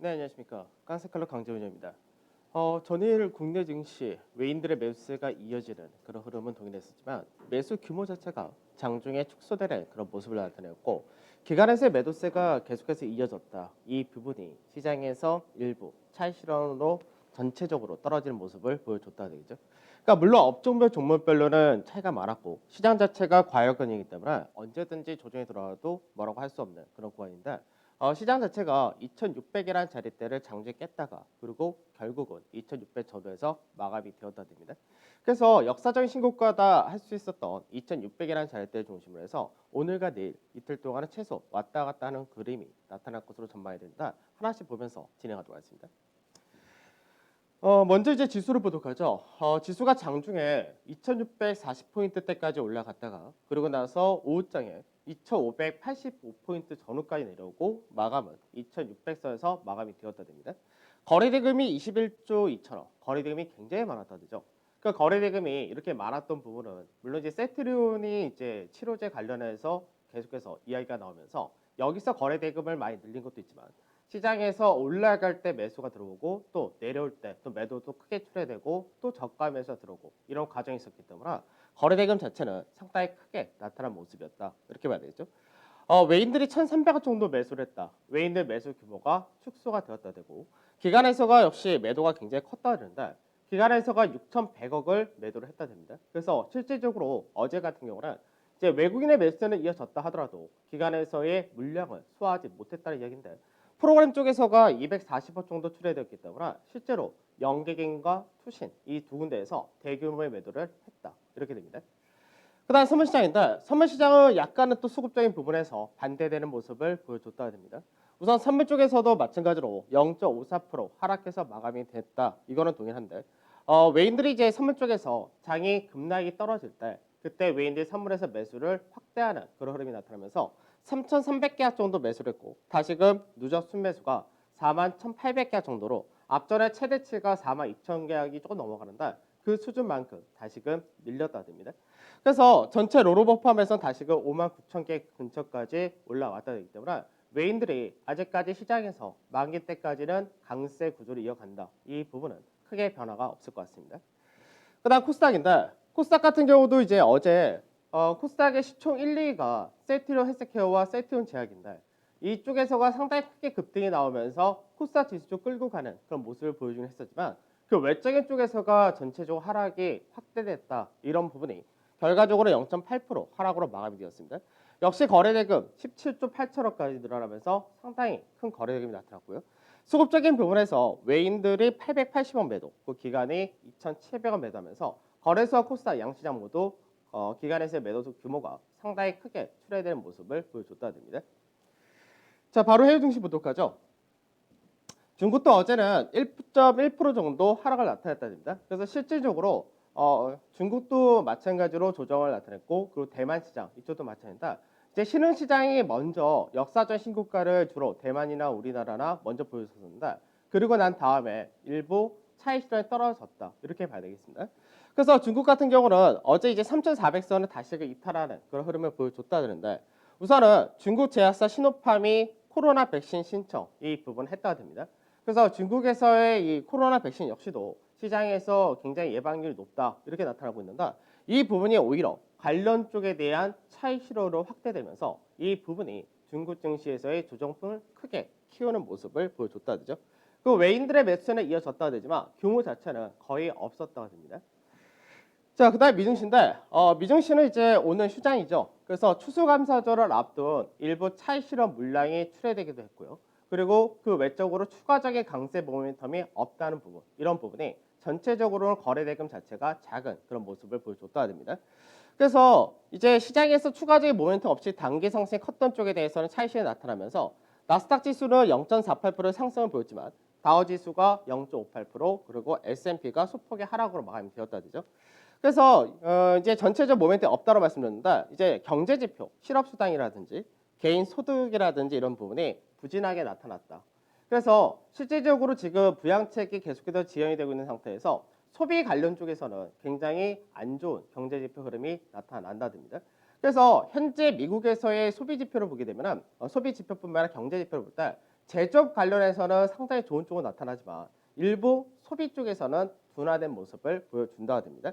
네, 안녕하십니까. 깐스칼로 강재훈입니다. 전일 국내 증시 외인들의 매수세가 이어지는 그런 흐름은 동일했었지만 매수 규모 자체가 장중에 축소되는 그런 모습을 나타냈고 기관에서의 매도세가 계속해서 이어졌다. 이 부분이 시장에서 일부 차익 실현으로 전체적으로 떨어지는 모습을 보여줬다 되겠죠. 그러니까 물론 업종별 종목별로는 차이가 많았고 시장 자체가 과열권이기 때문에 언제든지 조정이 들어와도 뭐라고 할 수 없는 그런 구간인데 시장 자체가 2600이라는 자리대를 장중에 깼다가 그리고 결국은 2600 저도에서 마감이 되었다 됩니다. 그래서 역사적인 신고가다 할 수 있었던 2600이라는 자리대를 중심으로 해서 오늘과 내일 이틀 동안은 최소 왔다 갔다 하는 그림이 나타날 것으로 전망이 된다. 하나씩 보면서 진행하도록 하겠습니다. 먼저 이제 지수를 보도록 하죠. 지수가 장중에 2640포인트대까지 올라갔다가 그러고 나서 오후장에 2585포인트 전후까지 내려오고 마감은 2600선에서 마감이 되었다 됩니다. 거래대금이 21조 2천억, 거래대금이 굉장히 많았다 되죠. 그 거래대금이 이렇게 많았던 부분은 물론 이제 세트리온이 이제 치료제 관련해서 계속해서 이야기가 나오면서 여기서 거래대금을 많이 늘린 것도 있지만 시장에서 올라갈 때 매수가 들어오고 또 내려올 때 또 매도도 크게 출회되고 또 저가 매수가 들어오고 이런 과정이 있었기 때문에 거래대금 자체는 상당히 크게 나타난 모습이었다. 이렇게 봐야 되겠죠. 외인들이 1,300억 정도 매수를 했다. 외인들 매수 규모가 축소가 되었다 되고 기관에서가 역시 매도가 굉장히 컸다 그러는데 기관에서가 6,100억을 매도를 했다 됩니다. 그래서 실질적으로 어제 같은 경우는 이제 외국인의 매수는 이어졌다 하더라도 기관에서의 물량을 소화하지 못했다는 이야기인데 프로그램 쪽에서가 240억 정도 출회되었기 때문에 실제로 영객인과 투신 이 두 군데에서 대규모의 매도를 했다. 이렇게 됩니다. 그다음 선물시장인데 선물시장은 약간은 또 수급적인 부분에서 반대되는 모습을 보여줬다 됩니다. 우선 선물 쪽에서도 마찬가지로 0.54% 하락해서 마감이 됐다. 이거는 동일한데 외인들이 이제 선물 쪽에서 장이 급락이 떨어질 때 그때 외인들이 선물에서 매수를 확대하는 그런 흐름이 나타나면서 3,300계약 정도 매수를 했고 다시금 누적 순매수가 41,800계약 정도로 앞전에 최대치가 42,000계약이 조금 넘어가는데 그 수준만큼 다시금 밀렸다 됩니다. 그래서 전체 롤오버 포함해서 다시금 59,000개 근처까지 올라왔다 되기 때문에 외인들이 아직까지 시장에서 만기 때까지는 강세 구조를 이어간다. 이 부분은 크게 변화가 없을 것 같습니다. 그다음 코스닥인데 코스닥 같은 경우도 이제 어제 코스닥의 시총 1, 2위가 세트리온 헬스케어와 세트리온 제약인데 이쪽에서가 상당히 크게 급등이 나오면서 코스닥 지수 쪽 끌고 가는 그런 모습을 보여주긴 했었지만 그 외적인 쪽에서가 전체적으로 하락이 확대됐다 이런 부분이 결과적으로 0.8% 하락으로 마감이 되었습니다. 역시 거래대금 17조 8천억까지 늘어나면서 상당히 큰 거래대금이 나타났고요. 수급적인 부분에서 외인들이 880억 매도, 그 기간이 2,700억 매도하면서 거래소와 코스닥 양시장 모두 기관에서의 매도 규모가 상당히 크게 출회되는 모습을 보여줬다 됩니다. 자, 바로 해외 증시 보도록 하죠. 중국도 어제는 1.1% 정도 하락을 나타냈다 됩니다. 그래서 실질적으로 중국도 마찬가지로 조정을 나타냈고 그리고 대만 시장 이쪽도 마찬가지다. 이제 신흥 시장이 먼저 역사적 신고가를 주로 대만이나 우리나라나 먼저 보여줬었는데 그리고 난 다음에 일부 차익 실현이 떨어졌다 이렇게 봐야 되겠습니다. 그래서 중국 같은 경우는 어제 이제 3,400선을 다시 이탈하는 그런 흐름을 보여줬다 그러는데 우선은 중국 제약사 시노팜이 코로나 백신 신청 이 부분 했다가 됩니다. 그래서 중국에서의 이 코로나 백신 역시도 시장에서 굉장히 예방률이 높다 이렇게 나타나고 있는데 이 부분이 오히려 관련 쪽에 대한 차익 실효로 확대되면서 이 부분이 중국 증시에서의 조정풍을 크게 키우는 모습을 보여줬다 되죠. 그 외인들의 매수는 이어졌다 되지만 규모 자체는 거의 없었다가 됩니다. 자, 그다음 미증시인데 미증시는 이제 오늘 휴장이죠. 그래서 추수감사절을 앞둔 일부 차익 실현 물량이 출회되기도 했고요. 그리고 그 외적으로 추가적인 강세 모멘텀이 없다는 부분, 이런 부분이 전체적으로 거래대금 자체가 작은 그런 모습을 보여줬다 됩니다. 그래서 이제 시장에서 추가적인 모멘텀 없이 단기 상승이 컸던 쪽에 대해서는 차익 실현이 나타나면서 나스닥 지수는 0.48% 상승을 보였지만 다우 지수가 0.58% 그리고 S&P가 소폭의 하락으로 마감이 되었다 되죠. 그래서 이제 전체적 모멘텀이 없다고 말씀드렸는데 이제 경제 지표, 실업 수당이라든지 개인 소득이라든지 이런 부분이 부진하게 나타났다. 그래서 실질적으로 지금 부양책이 계속해서 지연이 되고 있는 상태에서 소비 관련 쪽에서는 굉장히 안 좋은 경제 지표 흐름이 나타난다듭니다. 그래서 현재 미국에서의 소비 지표를 보게 되면 소비 지표뿐만 아니라 경제 지표를 볼 때 제조업 관련해서는 상당히 좋은 쪽으로 나타나지만 일부 소비 쪽에서는 둔화된 모습을 보여준다고 됩니다.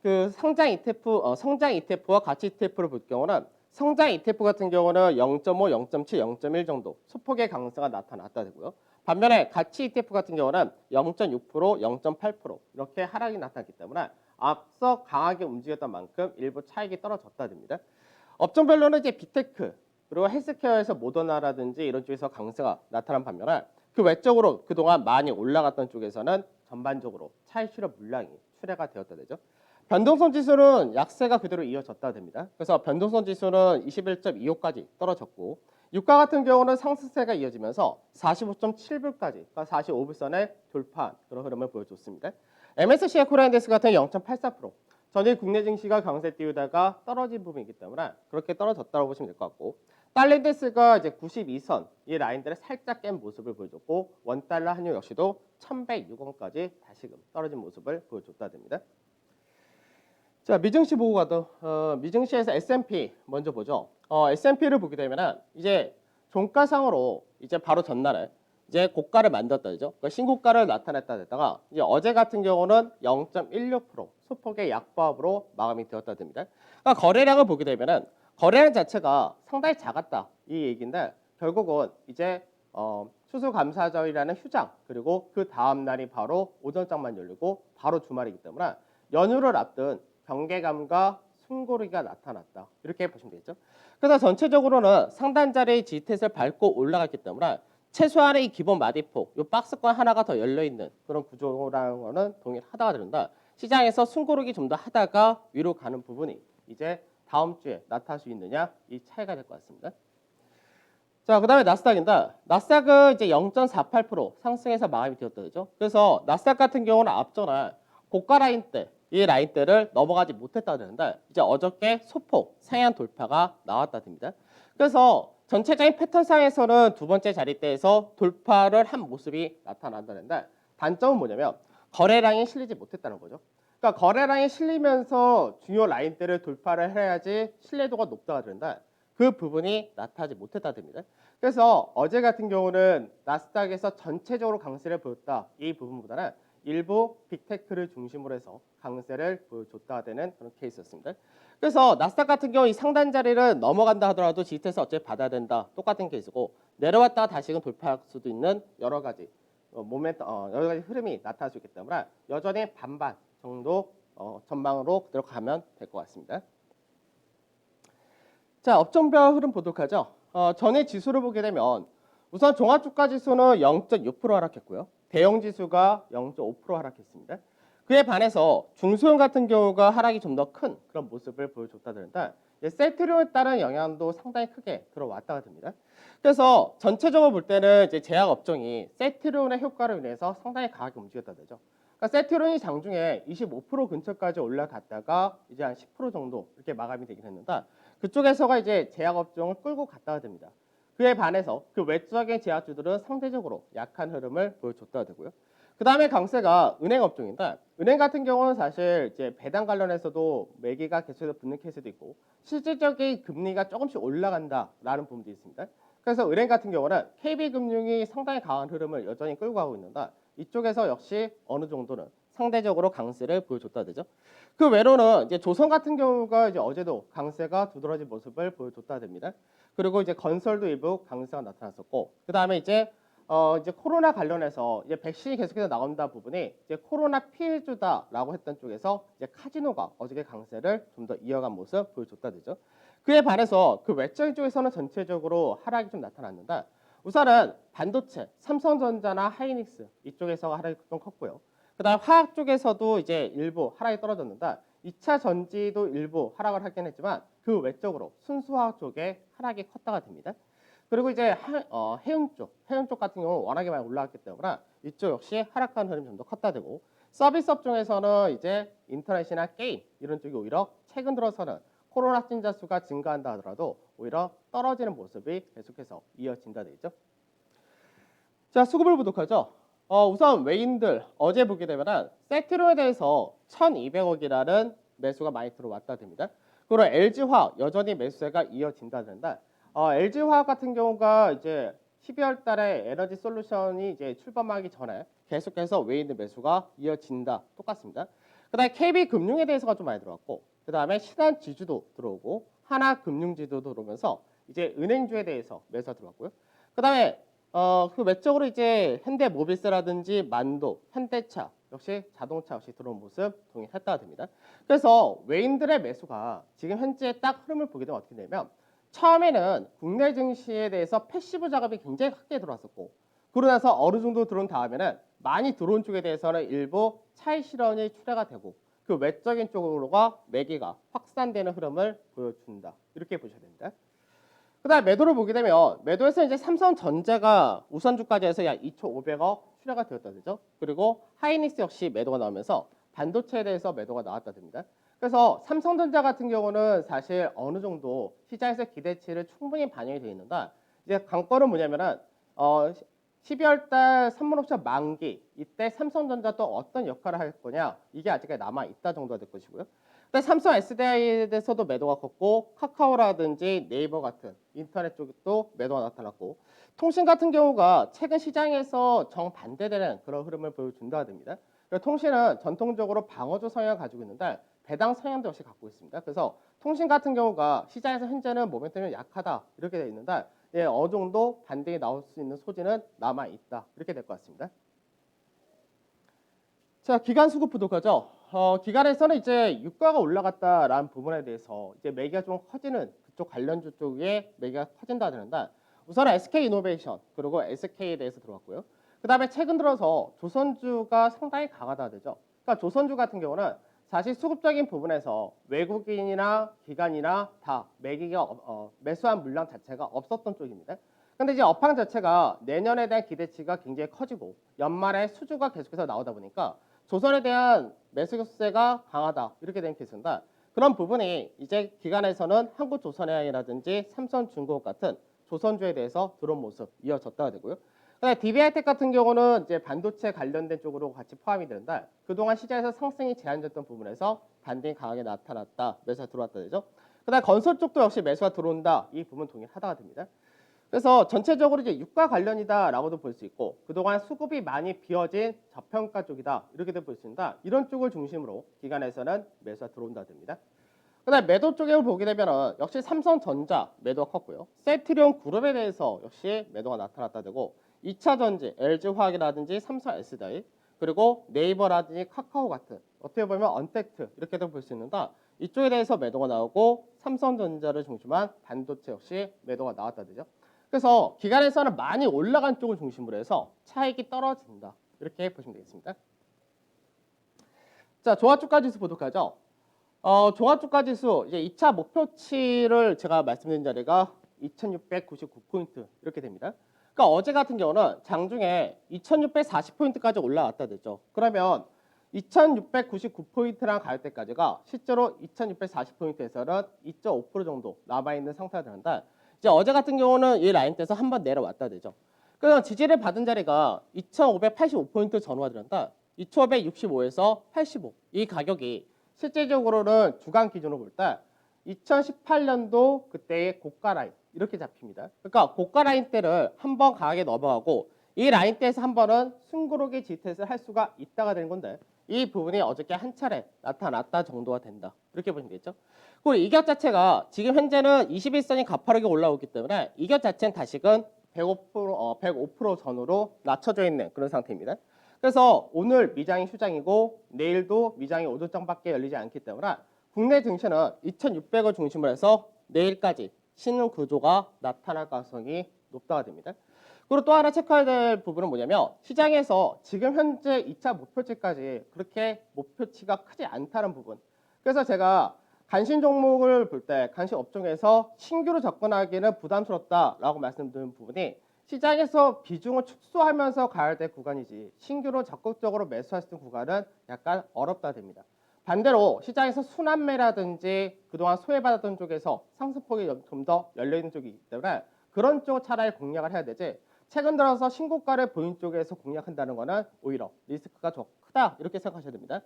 그 성장 ETF와 가치 ETF를 볼 경우는 성장 ETF 같은 경우는 0.5, 0.7, 0.1 정도 소폭의 강세가 나타났다 되고요. 반면에 가치 ETF 같은 경우는 0.6%, 0.8% 이렇게 하락이 나타났기 때문에 앞서 강하게 움직였던 만큼 일부 차익이 떨어졌다 됩니다. 업종별로는 이제 빅테크 그리고 헬스케어에서 모더나라든지 이런 쪽에서 강세가 나타난 반면에 그 외적으로 그동안 많이 올라갔던 쪽에서는 전반적으로 차익 실업 물량이 출회가 되었다 되죠. 변동성 지수는 약세가 그대로 이어졌다 됩니다. 그래서 변동성 지수는 21.25까지 떨어졌고 유가 같은 경우는 상승세가 이어지면서 45.7불까지 그러니까 45불선에 돌파한 그런 흐름을 보여줬습니다. MSCI 코리아인덱스 같은 0.84% 전일 국내 증시가 강세 띄우다가 떨어진 부분이기 때문에 그렇게 떨어졌다고 보시면 될 것 같고 달러인덱스가 이제 92선 이 라인들을 살짝 깬 모습을 보여줬고 원달러 한유 역시도 1106원까지 다시금 떨어진 모습을 보여줬다 됩니다. 자, 미증시 보고 가도 미증시에서 S&P 먼저 보죠. S&P를 보게 되면은 이제 종가상으로 이제 바로 전날에 이제 고가를 만들었다죠. 그러니까 신고가를 나타냈다 됐다가 이제 어제 같은 경우는 0.16% 소폭의 약보합으로 마감이 되었다 됩니다. 그러니까 거래량을 보게 되면은 거래량 자체가 상당히 작았다 이 얘기인데 결국은 이제 추수감사절이라는 휴장 그리고 그 다음 날이 바로 오전장만 열리고 바로 주말이기 때문에 연휴를 앞둔 경계감과 숨고르기가 나타났다 이렇게 보시면 되겠죠. 그래서 전체적으로는 상단자리의 지지켓을 밟고 올라갔기 때문에 최소한의 이 기본 마디폭, 이 박스권 하나가 더 열려있는 그런 구조라는 거는 동일하다가 된다. 시장에서 숨고르기 좀 더 하다가 위로 가는 부분이 이제 다음 주에 나타날 수 있느냐 이 차이가 될 것 같습니다. 자, 그다음에 나스닥인데 나스닥은 이제 0.48% 상승해서 마감이 되었다 그죠? 그래서 나스닥 같은 경우는 앞전에 고가 라인대 이 라인대를 넘어가지 못했다 되는데 이제 어저께 소폭 상향 돌파가 나왔다 됩니다. 그래서 전체적인 패턴상에서는 두 번째 자리대에서 돌파를 한 모습이 나타난다는데 단점은 뭐냐면 거래량이 실리지 못했다는 거죠. 그러니까 거래량이 실리면서 중요 라인대를 돌파를 해야지 신뢰도가 높다가 되는데 그 부분이 나타나지 못했다 됩니다. 그래서 어제 같은 경우는 나스닥에서 전체적으로 강세를 보였다 이 부분보다는 일부 빅테크를 중심으로 해서 강세를 보여줬다 되는 그런 케이스였습니다. 그래서 나스닥 같은 경우 이 상단 자리를 넘어간다 하더라도 지지에서 어차피 받아야 된다 똑같은 케이스고 내려왔다가 다시금 돌파할 수도 있는 여러 가지 여러 가지 흐름이 나타날 수 있기 때문에 여전히 반반 정도 전망으로 그대로 가면 될 것 같습니다. 자, 업종별 흐름 보도록 하죠. 전일 지수를 보게 되면 우선 종합주가지수는 0.6% 하락했고요. 대형지수가 0.5% 하락했습니다. 그에 반해서 중소형 같은 경우가 하락이 좀 더 큰 그런 모습을 보여줬다는데 셀트리온에 따른 영향도 상당히 크게 들어왔다가 됩니다. 그래서 전체적으로 볼 때는 이제 제약업종이 셀트리온의 효과로 인해서 상당히 강하게 움직였다 되죠. 그러니까 셀트리온이 장중에 25% 근처까지 올라갔다가 이제 한 10% 정도 이렇게 마감이 되긴 했는데 그쪽에서가 이제 제약업종을 끌고 갔다가 됩니다. 그에 반해서 그 외적인 제약주들은 상대적으로 약한 흐름을 보여줬다가 되고요. 그 다음에 강세가 은행 업종인데 은행 같은 경우는 사실 이제 배당 관련해서도 매기가 계속해서 붙는 케이스도 있고 실질적인 금리가 조금씩 올라간다라는 부분도 있습니다. 그래서 은행 같은 경우는 KB금융이 상당히 강한 흐름을 여전히 끌고 가고 있는데 이쪽에서 역시 어느 정도는 상대적으로 강세를 보여줬다 되죠. 그 외로는 이제 조선 같은 경우가 이제 어제도 강세가 두드러진 모습을 보여줬다 됩니다. 그리고 이제 건설도 일부 강세가 나타났었고 그 다음에 이제 코로나 관련해서 이제 백신이 계속해서 나온다 부분이 이제 코로나 피해주다라고 했던 쪽에서 이제 카지노가 어저께 강세를 좀 더 이어간 모습 보여줬다 되죠. 그에 반해서 그 외적인 쪽에서는 전체적으로 하락이 좀 나타났는데 우선은 반도체, 삼성전자나 하이닉스 이쪽에서 하락이 좀 컸고요. 그다음 화학 쪽에서도 이제 일부 하락이 떨어졌는데 2차 전지도 일부 하락을 하긴 했지만 그 외적으로 순수화학 쪽에 하락이 컸다가 됩니다. 그리고 이제 해운 쪽 같은 경우는 워낙에 많이 올라왔기 때문에 이쪽 역시 하락하는 흐름이 좀 더 컸다 되고 서비스 업종에서는 이제 인터넷이나 게임 이런 쪽이 오히려 최근 들어서는 코로나 확진자 수가 증가한다 하더라도 오히려 떨어지는 모습이 계속해서 이어진다 되죠. 자, 수급을 보도록 하죠. 우선 외인들 어제 보게 되면은 셀트리온에 대해서 1,200억이라는 매수가 많이 들어왔다 됩니다. 그리고 LG화학 여전히 매수세가 이어진다는데 LG화학 같은 경우가 이제 12월 달에 에너지 솔루션이 이제 출범하기 전에 계속해서 외인 매수가 이어진다. 똑같습니다. 그다음에 KB금융에 대해서가 좀 많이 들어왔고, 그다음에 신한지주도 들어오고, 하나금융지주도 들어오면서 이제 은행주에 대해서 매수가 들어왔고요. 그다음에 그 외적으로 이제 현대모비스라든지 만도, 현대차 역시 자동차 역시 들어온 모습 동일했다가 됩니다. 그래서 외인들의 매수가 지금 현재 딱 흐름을 보게 되면 어떻게 되냐면 처음에는 국내 증시에 대해서 패시브 자금이 굉장히 크게 들어왔었고 그러고 나서 어느 정도 들어온 다음에는 많이 들어온 쪽에 대해서는 일부 차익 실현이 출회가 되고 그 외적인 쪽으로가 매기가 확산되는 흐름을 보여준다. 이렇게 보셔야 됩니다. 그다음 매도를 보게 되면 매도에서 이제 삼성전자가 우선주까지 해서 약 2,500억 출하가 되었다 되죠. 그리고 하이닉스 역시 매도가 나오면서 반도체에 대해서 매도가 나왔다 됩니다. 그래서 삼성전자 같은 경우는 사실 어느 정도 시장에서 기대치를 충분히 반영이 되어 있는데 이제 관건은 뭐냐면은 12월 달 선물옵션 만기 이때 삼성전자 또 어떤 역할을 할 거냐 이게 아직까지 남아 있다 정도가 될 것이고요. 근데 삼성 SDI에 대해서도 매도가 컸고 카카오라든지 네이버 같은 인터넷 쪽도 매도가 나타났고 통신 같은 경우가 최근 시장에서 정반대되는 그런 흐름을 보여준다 됩니다. 통신은 전통적으로 방어주 성향을 가지고 있는데 배당 성향도 역시 갖고 있습니다. 그래서 통신 같은 경우가 시장에서 현재는 모멘텀이 약하다 이렇게 되어 있는데 예, 어느 정도 반등이 나올 수 있는 소지는 남아 있다 이렇게 될 것 같습니다. 자, 기간 수급 부족하죠. 기간에서는 이제 유가가 올라갔다라는 부분에 대해서 이제 매기가 좀 커지는 그쪽 관련주 쪽에 매기가 커진다 되는데 우선 SK 이노베이션 그리고 SK에 대해서 들어왔고요. 그 다음에 최근 들어서 조선주가 상당히 강하다 되죠. 그러니까 조선주 같은 경우는 사실 수급적인 부분에서 외국인이나 기관이나 다 매기가 매수한 물량 자체가 없었던 쪽입니다. 근데 이제 업황 자체가 내년에 대한 기대치가 굉장히 커지고 연말에 수주가 계속해서 나오다 보니까 조선에 대한 매수세가 강하다 이렇게 된 케이스인데 그런 부분이 이제 기관에서는 한국조선해양이라든지 삼성중공업 같은 조선주에 대해서 들어온 모습 이어졌다가 되고요. 그다음에 DB하이텍 같은 경우는 이제 반도체 관련된 쪽으로 같이 포함이 되는데 그동안 시장에서 상승이 제한됐던 부분에서 반등이 강하게 나타났다 매수가 들어왔다 되죠. 그다음 건설 쪽도 역시 매수가 들어온다 이 부분 동일하다가 됩니다. 그래서 전체적으로 이제 유가 관련이다라고도 볼 수 있고 그동안 수급이 많이 비어진 저평가 쪽이다 이렇게도 볼 수 있다. 이런 쪽을 중심으로 기관에서는 매수가 들어온다 됩니다. 그다음 매도 쪽을 보게 되면은 역시 삼성전자 매도가 컸고요. 세트리온 그룹에 대해서 역시 매도가 나타났다 되고 2차전지, LG화학이라든지 삼성 SDI 그리고 네이버라든지 카카오 같은 어떻게 보면 언택트 이렇게도 볼 수 있는데 이쪽에 대해서 매도가 나오고 삼성전자를 중심한 반도체 역시 매도가 나왔다 되죠. 그래서 기간에서는 많이 올라간 쪽을 중심으로 해서 차익이 떨어진다. 이렇게 보시면 되겠습니다. 자, 종합주가지수 보도록 하죠. 종합주가지수 이제 2차 목표치를 제가 말씀드린 자리가 2699포인트 이렇게 됩니다. 그러니까 어제 같은 경우는 장중에 2640포인트까지 올라왔다 됐죠. 그러면 2699포인트랑 갈 때까지가 실제로 2640포인트에서는 2.5% 정도 남아있는 상태가 되는데 이제 어제 같은 경우는 이 라인대에서 한번 내려왔다 되죠. 그래서 지지를 받은 자리가 2585포인트 전후가 되는데 2565에서 85 이 가격이 실제적으로는 주간 기준으로 볼 때 2018년도 그때의 고가 라인 이렇게 잡힙니다. 그러니까 고가 라인대를 한번 강하게 넘어가고 이 라인대에서 한 번은 숨고르기 지렛을 할 수가 있다가 되는 건데 이 부분이 어저께 한 차례 나타났다 정도가 된다. 이렇게 보시면 되겠죠. 그리고 이격 자체가 지금 현재는 21선이 가파르게 올라오기 때문에 이격 자체는 다시금 105% 전후로 낮춰져 있는 그런 상태입니다. 그래서 오늘 미장이 휴장이고 내일도 미장이 5도장밖에 열리지 않기 때문에 국내 증시는 2600을 중심으로 해서 내일까지 신흥 구조가 나타날 가능성이 높다가 됩니다. 그리고 또 하나 체크해야 될 부분은 뭐냐면 시장에서 지금 현재 2차 목표치까지 그렇게 목표치가 크지 않다는 부분. 그래서 제가 간신 종목을 볼 때 간신 업종에서 신규로 접근하기는 부담스럽다라고 말씀드린 부분이 시장에서 비중을 축소하면서 가야 될 구간이지 신규로 적극적으로 매수할 수 있는 구간은 약간 어렵다 됩니다. 반대로 시장에서 순환매라든지 그동안 소외받았던 쪽에서 상승폭이 좀 더 열려있는 쪽이기 때문에 그런 쪽 차라리 공략을 해야 되지 최근 들어서 신고가를 보인 쪽에서 공략한다는 거는 오히려 리스크가 좀 크다 이렇게 생각하셔야 됩니다.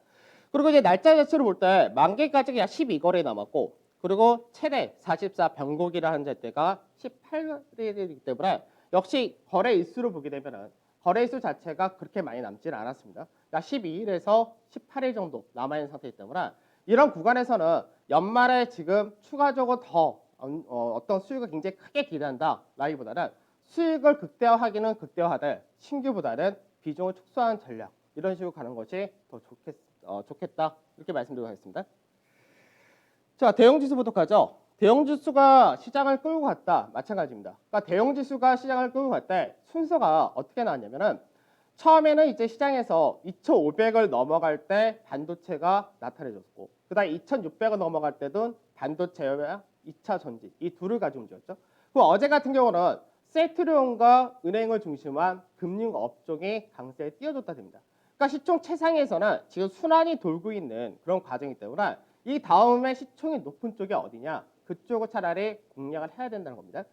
그리고 이제 날짜 자체를 볼 때 만기까지 약 12거래 남았고 그리고 최대 44 변곡이라는 때가 18일이기 때문에 역시 거래 일수로 보게 되면은 거래 일수 자체가 그렇게 많이 남지는 않았습니다. 그러니까 12일에서 18일 정도 남아있는 상태이기 때문에 이런 구간에서는 연말에 지금 추가적으로 더 어떤 수익을 굉장히 크게 기대한다라기보다는 수익을 극대화하기는 극대화하되 신규보다는 비중을 축소하는 전략 이런 식으로 가는 것이 더 좋겠다 이렇게 말씀드리도록 하겠습니다. 자, 대형지수 보도록 하죠. 대형지수가 시장을 끌고 갔다 마찬가지입니다. 그러니까 대형지수가 시장을 끌고 갈 때 순서가 어떻게 나왔냐면은 처음에는 이제 시장에서 2,500을 넘어갈 때 반도체가 나타내줬고 그다음 2,600을 넘어갈 때도 반도체와 2차 전지 이 둘을 가지고 움직였죠. 그리고 어제 같은 경우는 셀트리온과 은행을 중심한 금융 업종이 강세에 띄워줬다 됩니다. 그러니까 시총 최상에서는 지금 순환이 돌고 있는 그런 과정이기 때문에 이 다음에 시총이 높은 쪽이 어디냐 그쪽을 차라리 공략을 해야 된다는 겁니다.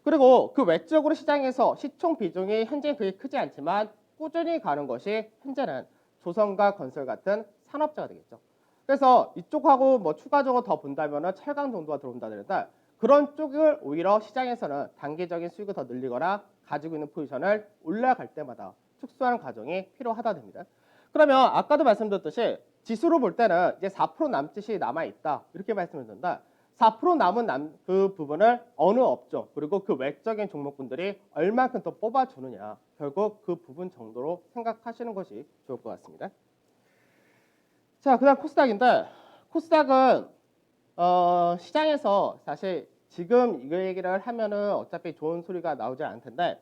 그리고 그 외적으로 시장에서 시총 비중이 현재 그게 크지 않지만 꾸준히 가는 것이 현재는 조선과 건설 같은 산업자가 되겠죠. 그래서 이쪽하고 뭐 추가적으로 더 본다면은 철강 정도가 들어온다든가 그런 쪽을 오히려 시장에서는 단기적인 수익을 더 늘리거나 가지고 있는 포지션을 올라갈 때마다 축소하는 과정이 필요하다 됩니다. 그러면 아까도 말씀드렸듯이 지수로 볼 때는 이제 4% 남짓이 남아 있다 이렇게 말씀을 드린다. 4% 남은 그 부분을 어느 업종 그리고 그 외적인 종목군들이 얼마큼 더 뽑아주느냐 결국 그 부분 정도로 생각하시는 것이 좋을 것 같습니다. 자, 그다음 코스닥인데 코스닥은 시장에서 사실 지금 이거 얘기를 하면은 어차피 좋은 소리가 나오지 않을 텐데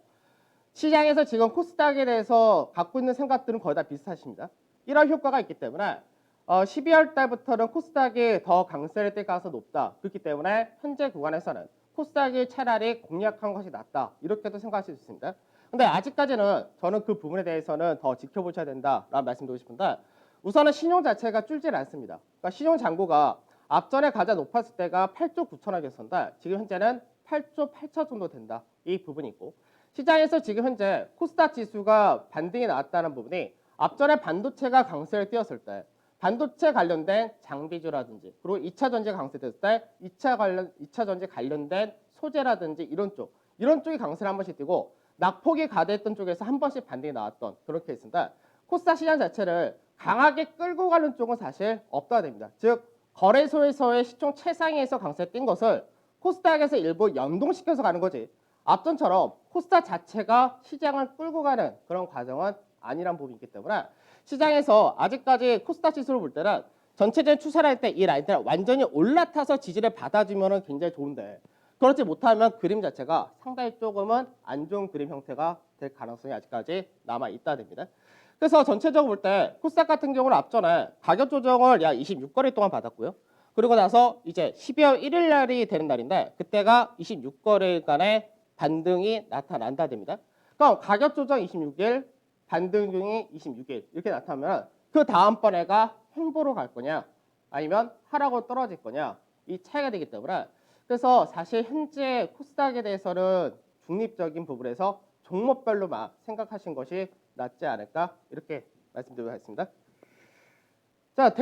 시장에서 지금 코스닥에 대해서 갖고 있는 생각들은 거의 다 비슷하십니다. 이런 효과가 있기 때문에 12월 달부터는 코스닥이 더 강세를 뗄 가능성이 높다. 그렇기 때문에 현재 구간에서는 코스닥이 차라리 공략한 것이 낫다. 이렇게도 생각하실 수 있습니다. 근데 아직까지는 저는 그 부분에 대해서는 더 지켜보셔야 된다라는 말씀드리고 싶은데 우선은 신용 자체가 줄질 않습니다. 그러니까 신용 잔고가 앞전에 가장 높았을 때가 8조 9천억이었는데 지금 현재는 8조 8천 정도 된다. 이 부분이 있고 시장에서 지금 현재 코스닥 지수가 반등이 나왔다는 부분이 앞전에 반도체가 강세를 띄었을 때 반도체 관련된 장비주라든지 그리고 2차 전지가 강세됐을 때 2차 전지 관련된 소재라든지 이런 쪽이 강세를 한 번씩 띄고 낙폭이 가대했던 쪽에서 한 번씩 반등이 나왔던 그런 케이스인데 코스닥 시장 자체를 강하게 끌고 가는 쪽은 사실 없다 됩니다. 즉 거래소에서의 시총 최상위에서 강세에 띈 것을 코스닥에서 일부 연동시켜서 가는 거지 앞전처럼 코스닥 자체가 시장을 끌고 가는 그런 과정은 아니란 부분이 있기 때문에 시장에서 아직까지 코스닥 지수를 볼 때는 전체적인 추세를 할 때 이 라인들을 완전히 올라타서 지지를 받아주면 굉장히 좋은데 그렇지 못하면 그림 자체가 상당히 조금은 안 좋은 그림 형태가 될 가능성이 아직까지 남아 있다 됩니다. 그래서 전체적으로 볼 때 코스닥 같은 경우는 앞전에 가격 조정을 약 26거래 동안 받았고요. 그리고 나서 이제 12월 1일 날이 되는 날인데 그때가 26거래간의 반등이 나타난다 됩니다. 그럼 가격 조정 26일, 반등이 26일 이렇게 나타나면 그 다음번에가 횡보로 갈 거냐 아니면 하락으로 떨어질 거냐 이 차이가 되기 때문에 그래서 사실 현재 코스닥에 대해서는 중립적인 부분에서 종목별로만 생각하신 것이 낫지 않을까 이렇게 말씀드리도록 하겠습니다. 자,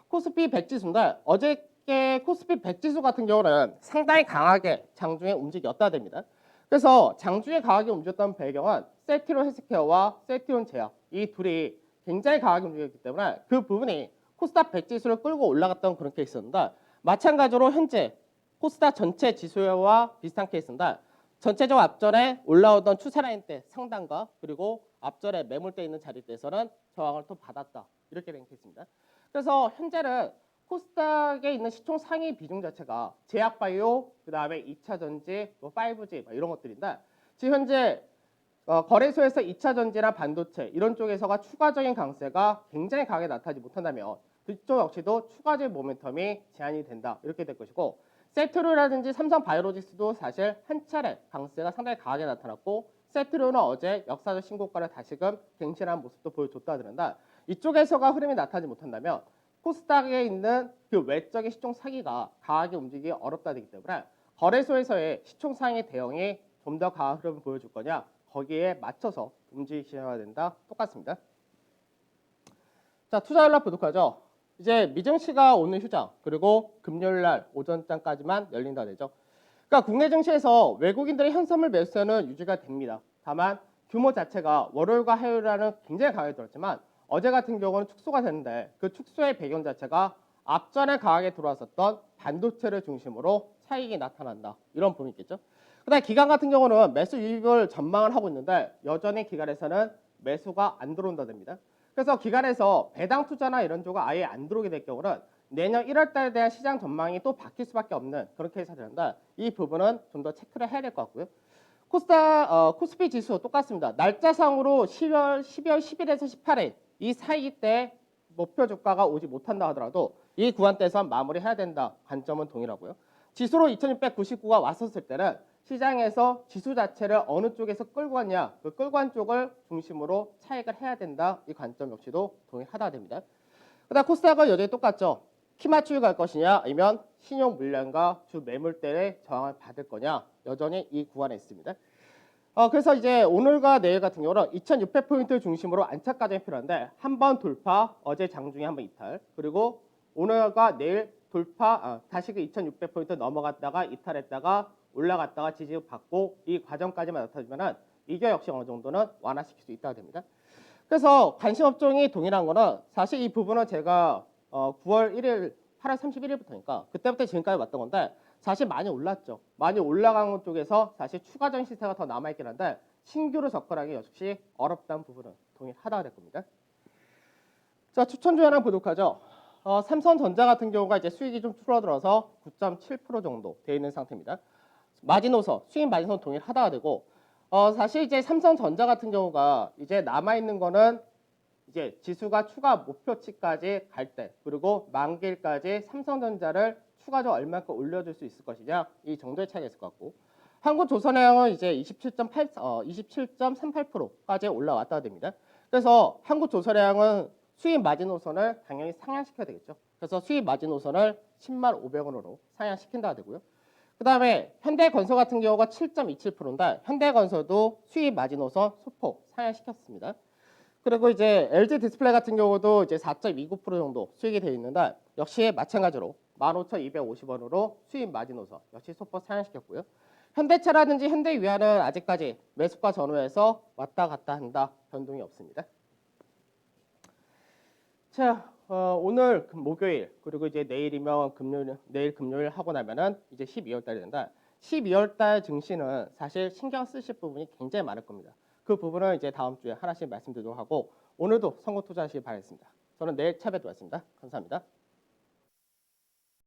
코스피 100지수인데 어저께 코스피 100지수 같은 경우는 상당히 강하게 장중에 움직였다 됩니다. 그래서 장중에 강하게 움직였던 배경은 셀트리온 헬스케어와 셀트리온 제약 이 둘이 굉장히 강하게 움직였기 때문에 그 부분이 코스닥 100지수를 끌고 올라갔던 그런 케이스인데 마찬가지로 현재 코스닥 전체 지수와 비슷한 케이스인데 전체적 앞전에 올라오던 추세라인 때 상단과 그리고 앞전에 매물대 있는 자리대에서는 저항을 또 받았다 이렇게 된 케이스입니다. 그래서 현재는 코스닥에 있는 시총 상위 비중 자체가 제약바이오, 그 다음에 2차 전지, 5G 이런 것들인데 지금 현재 거래소에서 2차 전지나 반도체 이런 쪽에서가 추가적인 강세가 굉장히 강하게 나타나지 못한다면 그쪽 역시도 추가적인 모멘텀이 제한이 된다 이렇게 될 것이고 셀트리온이라든지 삼성바이오로직스도 사실 한 차례 강세가 상당히 강하게 나타났고 셀트리온은 어제 역사적 신고가를 다시금 갱신한 모습도 보여줬다 그런다. 이쪽에서가 흐름이 나타나지 못한다면 코스닥에 있는 그 외적인 시총 상위가 강하게 움직이기 어렵다 되기 때문에 거래소에서의 시총 상위 대응이 좀 더 강한 흐름을 보여줄 거냐 거기에 맞춰서 움직이셔야 된다 똑같습니다. 자, 투자 연락 부족하죠. 이제 미증시가 오늘 휴장 그리고 금요일 날 오전장까지만 열린다 되죠. 그러니까 국내 증시에서 외국인들의 현선물 매수세는 유지가 됩니다. 다만 규모 자체가 월요일과 화요일에는 굉장히 강하게 들었지만 어제 같은 경우는 축소가 됐는데 그 축소의 배경 자체가 앞전에 강하게 들어왔었던 반도체를 중심으로 차익이 나타난다. 이런 부분이 있겠죠. 그다음 기관 같은 경우는 매수 유입을 전망을 하고 있는데 여전히 기관에서는 매수가 안 들어온다 됩니다. 그래서 기관에서 배당 투자나 이런 쪽가 아예 안 들어오게 될 경우는 내년 1월 달에 대한 시장 전망이 또 바뀔 수밖에 없는 그런 케이스가 되는데 이 부분은 좀 더 체크를 해야 될 것 같고요. 코스피 지수 똑같습니다. 날짜상으로 12월 10일에서 18일 이 사이 때 목표 주가가 오지 못한다 하더라도 이 구간대에서 마무리해야 된다. 관점은 동일하고요. 지수로 2699가 왔었을 때는 시장에서 지수 자체를 어느 쪽에서 끌고 갔냐 그 끌고 간 쪽을 중심으로 차익을 해야 된다. 이 관점 역시도 동일하다 됩니다. 그다음 코스닥은 여전히 똑같죠. 키 맞추기 갈 것이냐 아니면 신용 물량과 주 매물대의 저항을 받을 거냐 여전히 이 구간에 있습니다. 그래서 이제 오늘과 내일 같은 경우는 2600포인트 중심으로 안착 과정이 필요한데 한 번 돌파, 어제 장중에 한 번 이탈, 그리고 오늘과 내일 돌파, 다시 그 2600포인트 넘어갔다가 이탈했다가 올라갔다가 지지 받고 이 과정까지만 나타나면은 이게 역시 어느 정도는 완화시킬 수 있다고 됩니다. 그래서 관심 업종이 동일한 거는 사실 이 부분은 제가 9월 1일, 8월 31일부터니까 그때부터 지금까지 왔던 건데 사실 많이 올랐죠. 많이 올라간 것 쪽에서 사실 추가적인 시세가 더 남아있긴 한데 신규로 접근하기 역시 어렵다는 부분은 동일하다고 될 겁니다. 자, 추천주 하나 보도록 하죠. 삼성전자 같은 경우가 이제 수익이 좀 줄어들어서 9.7% 정도 되어 있는 상태입니다. 마지노선, 수익 마지노선 동일하다가 되고 사실 이제 삼성전자 같은 경우가 이제 남아있는 거는 이제 지수가 추가 목표치까지 갈 때 그리고 만기일까지 삼성전자를 추가적으로 얼마큼 올려줄 수 있을 것이냐 이 정도의 차이가 있을 것 같고 한국조선해양은 이제 27.38%까지 올라왔다 됩니다. 그래서 한국조선해양은 수익 마지노선을 당연히 상향시켜야 되겠죠. 그래서 수익 마지노선을 10만 500원으로 상향시킨다 되고요. 그 다음에 현대건설 같은 경우가 7.27%인데 현대건설도 수익 마지노선 소폭 상향시켰습니다. 그리고 이제 LG 디스플레이 같은 경우도 이제 4.29% 정도 수익이 되어 있는데 역시 마찬가지로 15,250원으로 수익 마지노선 역시 소폭 상향시켰고요. 현대차라든지 현대위아는 아직까지 매수가 전후에서 왔다 갔다 한다 변동이 없습니다. 자, 오늘 목요일 그리고 이제 내일이면 내일 금요일 하고 나면은 이제 12월 달이 된다. 12월 달 증시는 사실 신경 쓰실 부분이 굉장히 많을 겁니다. 그 부분은 이제 다음 주에 하나씩 말씀드리도록 하고 오늘도 선거 투자하시기 바라겠습니다. 저는 내일 차례 뵙겠습니다. 감사합니다.